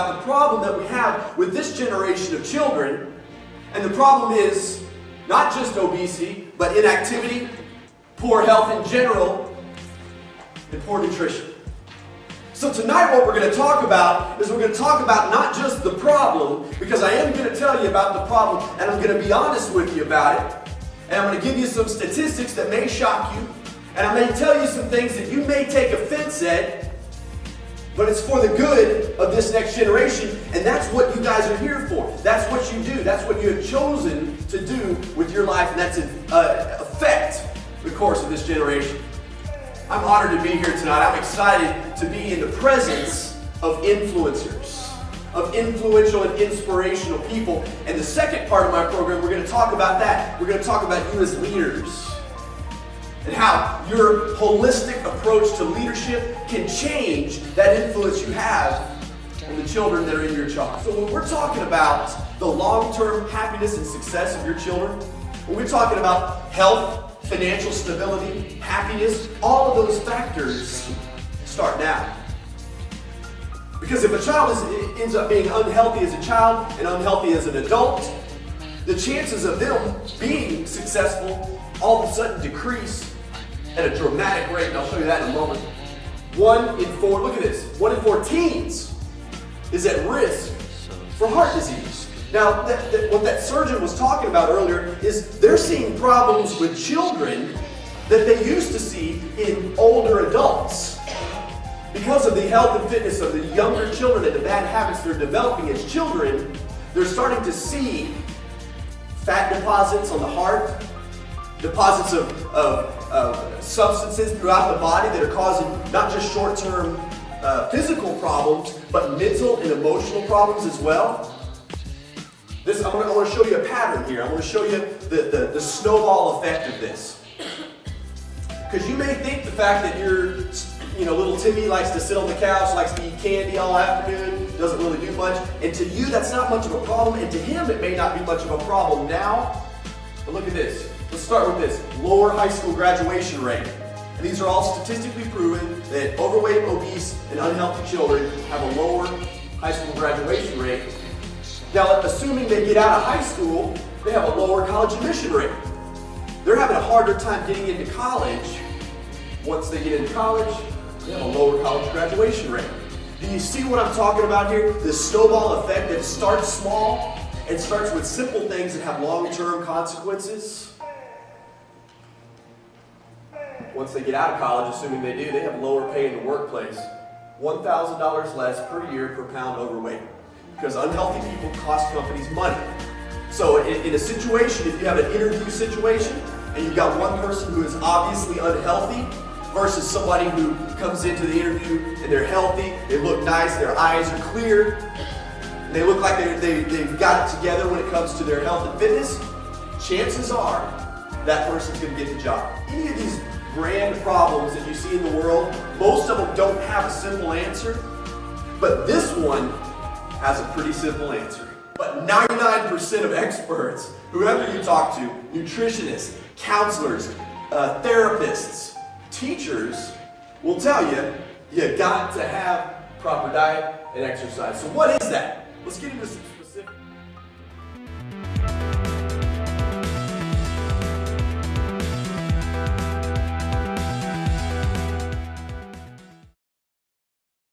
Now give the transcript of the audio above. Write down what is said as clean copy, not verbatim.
about the problem that we have with this generation of children. And the problem is not just obesity, but inactivity, poor health in general, and poor nutrition. So tonight what we're going to talk about is we're going to talk about not just the problem, because I am going to tell you about the problem, and I'm going to be honest with you about it. And I'm going to give you some statistics that may shock you, and I may tell you some things that you may take offense at, but it's for the good of this next generation, and that's what you guys are here for. That's what you do. That's what you have chosen to do with your life, and that's affect the course of this generation. I'm honored to be here tonight. I'm excited to be in the presence of influencers, of influential and inspirational people. And the second part of my program, we're going to talk about that. We're going to talk about you as leaders and how your holistic approach to leadership can change that influence you have on the children that are in your child. So when we're talking about the long-term happiness and success of your children, when we're talking about health, financial stability, happiness, all of those factors start now. Because if a child ends up being unhealthy as a child and unhealthy as an adult, the chances of them being successful all of a sudden decrease at a dramatic rate, and I'll show you that in a moment. 1 in 4, look at this, 1 in 4 teens is at risk for heart disease. Now, what that surgeon was talking about earlier is they're seeing problems with children that they used to see in older adults. Because of the health and fitness of the younger children and the bad habits they're developing as children, they're starting to see fat deposits on the heart, deposits of substances throughout the body that are causing not just short-term physical problems, but mental and emotional problems as well. I want to show you a pattern here. I want to show you the snowball effect of this. Because you may think the fact that little Timmy likes to sit on the couch, likes to eat candy all afternoon, doesn't really do much, and to you that's not much of a problem, and to him it may not be much of a problem now. But look at this. Let's start with this. Lower high school graduation rate. And these are all statistically proven that overweight, obese, and unhealthy children have a lower high school graduation rate. Now, assuming they get out of high school, they have a lower college admission rate. They're having a harder time getting into college. Once they get into college, they have a lower college graduation rate. Do you see what I'm talking about here? The snowball effect that starts small and starts with simple things that have long-term consequences. Once they get out of college, assuming they do, they have lower pay in the workplace. $1,000 less per year per pound overweight. Because unhealthy people cost companies money. So in a situation, if you have an interview situation and you've got one person who is obviously unhealthy versus somebody who comes into the interview and they're healthy, they look nice, their eyes are clear, and they look like they've got it together when it comes to their health and fitness, chances are that person's going to get the job. Any of these grand problems that you see in the world, most of them don't have a simple answer, but this one has a pretty simple answer. But 99% of experts, whoever you talk to, nutritionists, counselors, therapists, teachers, will tell you, you got to have proper diet and exercise. So what is that? Let's get into some